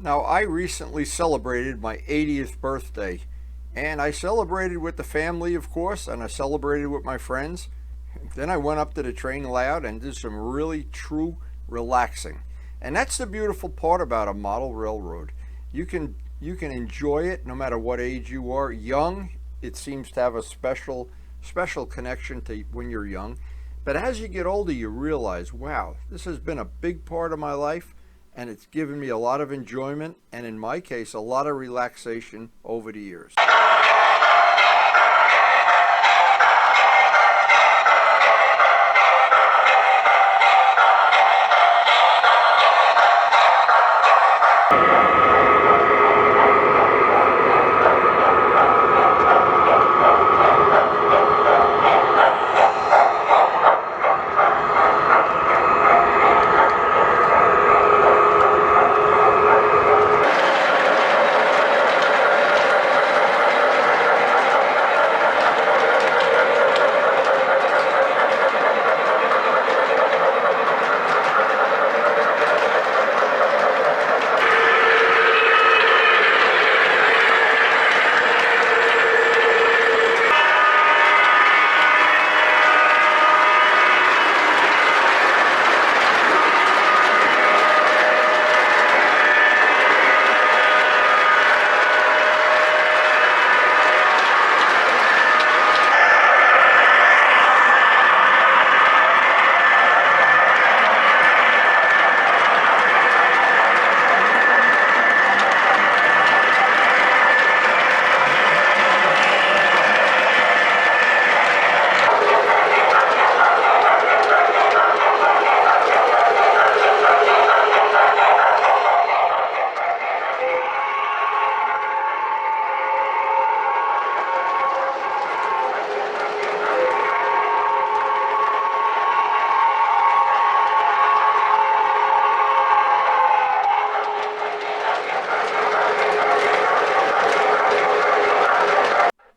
Now, I recently celebrated my 80th birthday, and I celebrated with the family, of course, and I celebrated with my friends. Then I went up to the train layout and did some really true relaxing. And that's the beautiful part about a model railroad. You can enjoy it no matter what age you are. Young, it seems to have a special connection to when you're young. But as you get older, you realize, wow, this has been a big part of my life, and it's given me a lot of enjoyment, and in my case, a lot of relaxation over the years.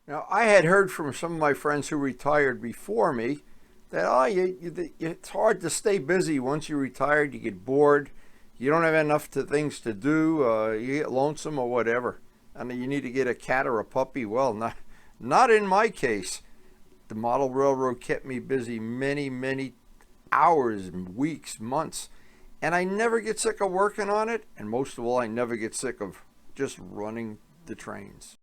Now, I had heard from some of my friends who retired before me that it's hard to stay busy once you're retired. You get bored, you don't have enough things to do, you get lonesome or whatever, and you need to get a cat or a puppy. Well, not in my case. The model railroad kept me busy many hours and weeks, months, and I never get sick of working on it, and most of all, I never get sick of just running the trains.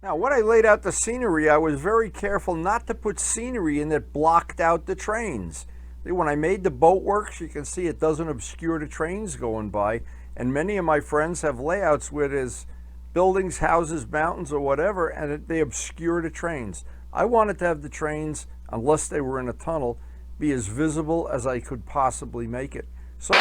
Now, when I laid out the scenery, I was very careful not to put scenery in that blocked out the trains. When I made the boat works, you can see it doesn't obscure the trains going by, and many of my friends have layouts where there's buildings, houses, mountains, or whatever, and they obscure the trains. I wanted to have the trains, unless they were in a tunnel, be as visible as I could possibly make it. So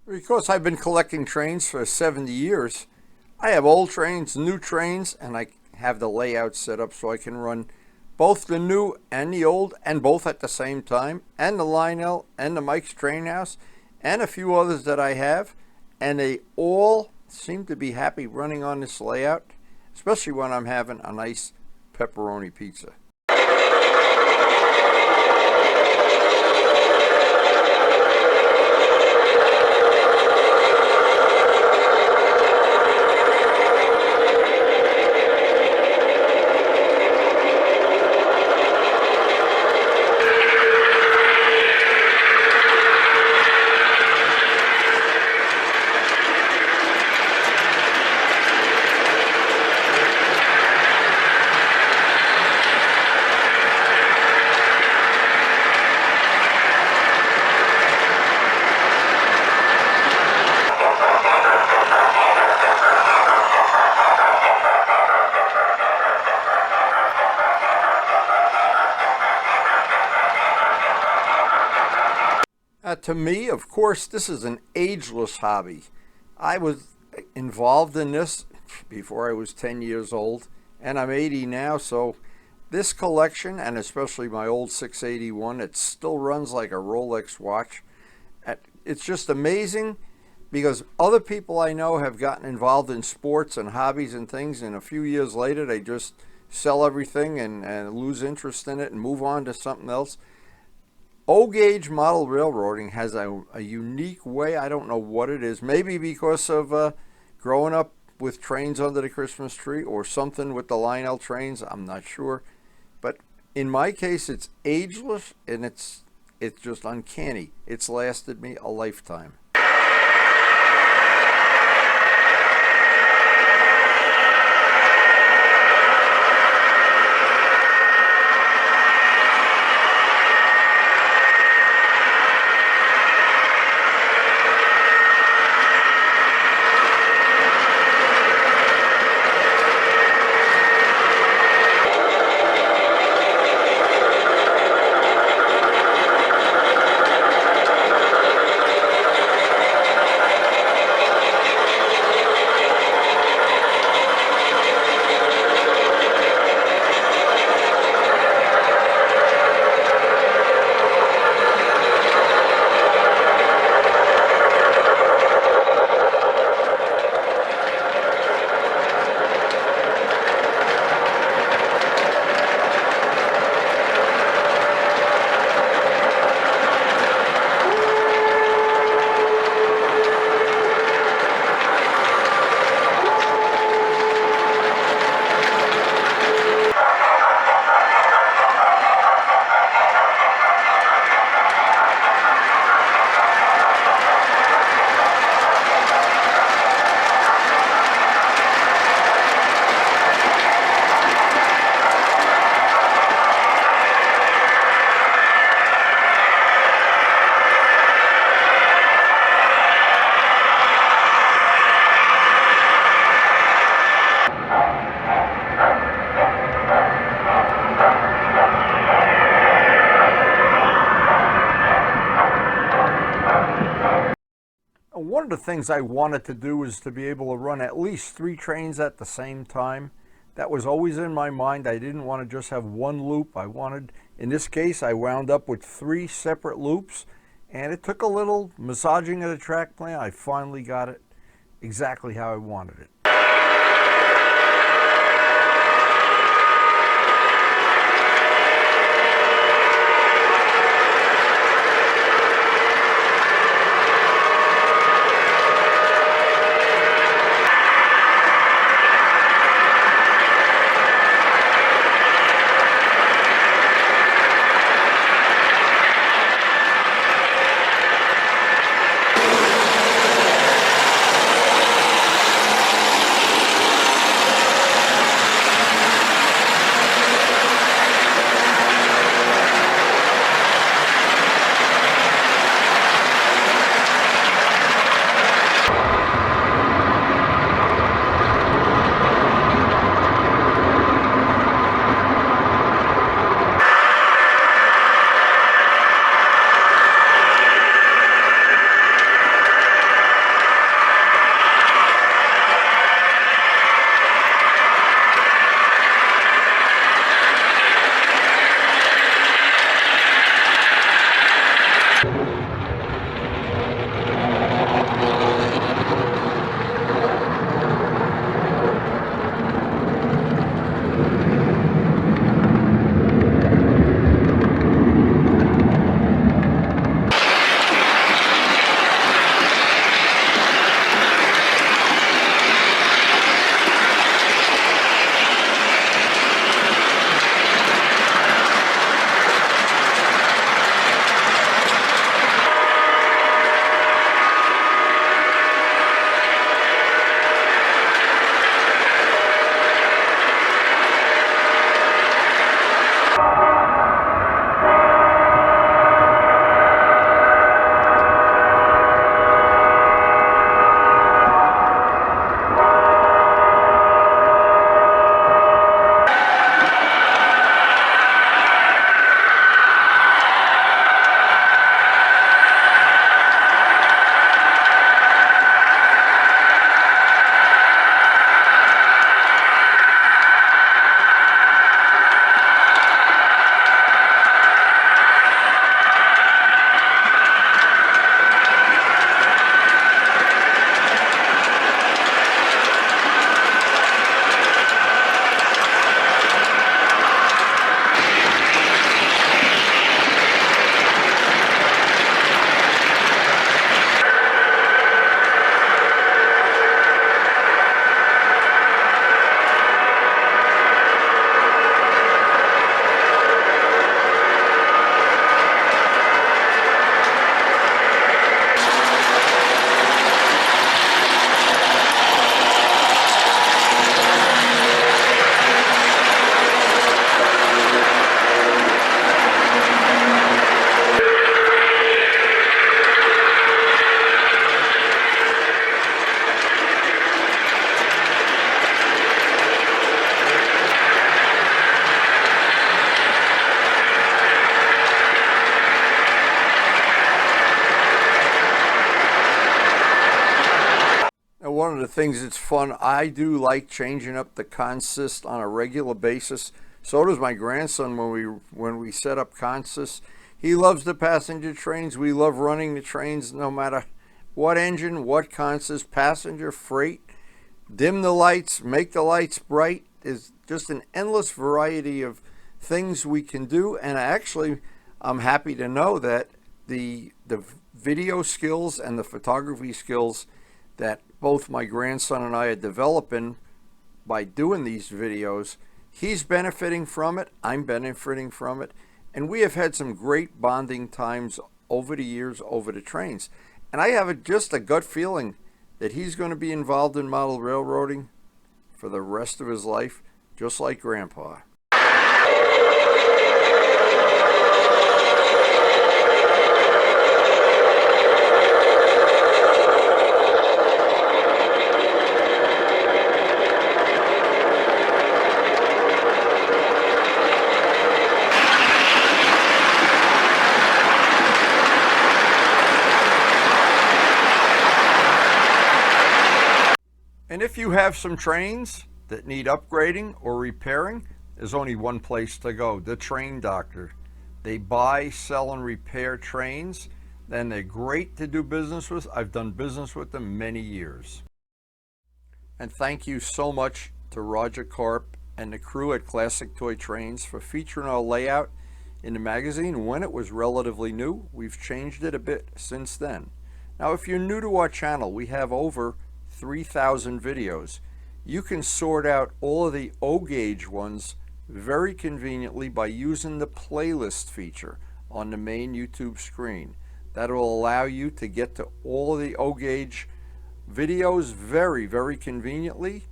Because I've been collecting trains for 70 years, I have old trains, new trains, and I have the layout set up so I can run both the new and the old, and both at the same time, and the Lionel and the Mike's Train House, and a few others that I have, and they all seem to be happy running on this layout, especially when I'm having a nice pepperoni pizza. To me, of course, this is an ageless hobby. I was involved in this before I was 10 years old, and I'm 80 now, so this collection, and especially my old 681, it still runs like a Rolex watch. It's just amazing because other people I know have gotten involved in sports and hobbies and things, and a few years later they just sell everything and lose interest in it and move on to something else. O-gauge model railroading has a unique way. I don't know what it is. Maybe because of growing up with trains under the Christmas tree or something with the Lionel trains. I'm not sure. But in my case, it's ageless and it's just uncanny. It's lasted me a lifetime. One of the things I wanted to do was to be able to run at least 3 trains at the same time. That was always in my mind. I didn't want to just have one loop. In this case, I wound up with 3 separate loops, and it took a little massaging of the track plan. I finally got it exactly how I wanted it. one of the things that's fun, I do like changing up the consist on a regular basis. So does my grandson when we set up consist. He loves the passenger trains. We love running the trains no matter what engine, what consist, passenger, freight. Dim the lights, make the lights bright. There's just an endless variety of things we can do. And actually, I'm happy to know that the video skills and the photography skills that both my grandson and I are developing by doing these videos, he's benefiting from it, I'm benefiting from it, and we have had some great bonding times over the years over the trains. And I have just a gut feeling that he's going to be involved in model railroading for the rest of his life, just like Grandpa. And if you have some trains that need upgrading or repairing, there's only one place to go, the Train Doctor. They buy, sell, and repair trains, and they're great to do business with. I've done business with them many years. And thank you so much to Roger Karp and the crew at Classic Toy Trains for featuring our layout in the magazine when it was relatively new. We've changed it a bit since then. Now, if you're new to our channel, we have over 3,000 videos. You can sort out all of the O-gauge ones very conveniently by using the playlist feature on the main YouTube screen. That will allow you to get to all of the O-gauge videos very, very conveniently.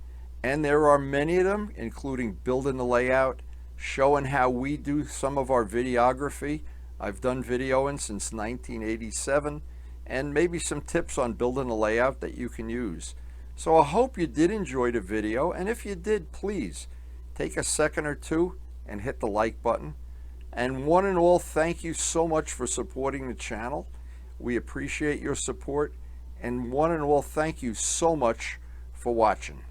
And there are many of them, including building the layout, showing how we do some of our videography. I've done videoing since 1987. And maybe some tips on building a layout that you can use. So I hope you did enjoy the video, and if you did, please take a second or two and hit the like button. And one and all, thank you so much for supporting the channel. We appreciate your support, and one and all, thank you so much for watching.